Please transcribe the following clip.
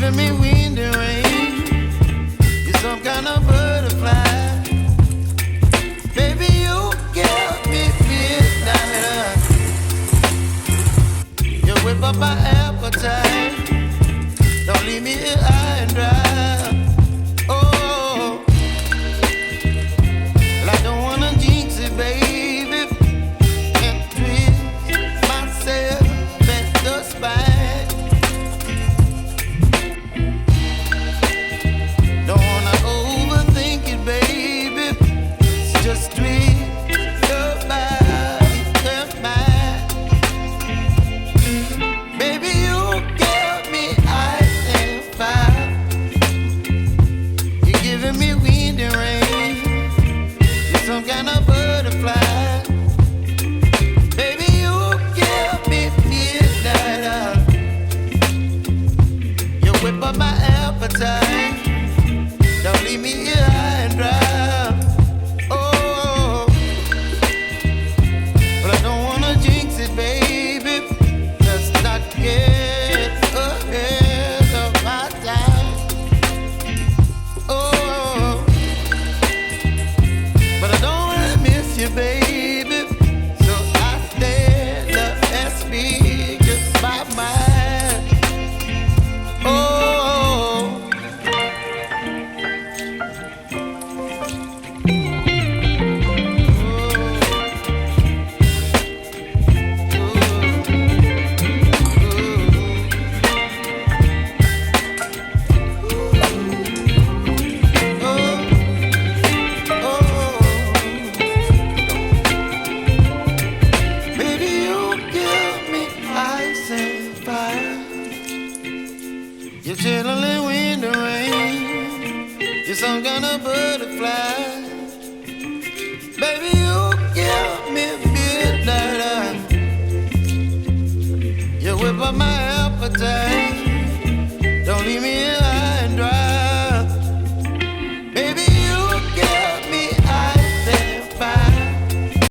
giving me wind and rain. You're some kind of butterfly. Baby, you give me midnight. You whip up my appetite. Don't leave me here high and dry. Oh, well, I don't wanna jinx it, baby, and twist myself at the spine. Don't wanna overthink it, baby. It's just twist your body and mine. Baby, you give me ice and fire. You're giving me wind and rain. You're some kind of butterfly. Baby, you give me midnight. You whip up my appetite. Don't leave me here.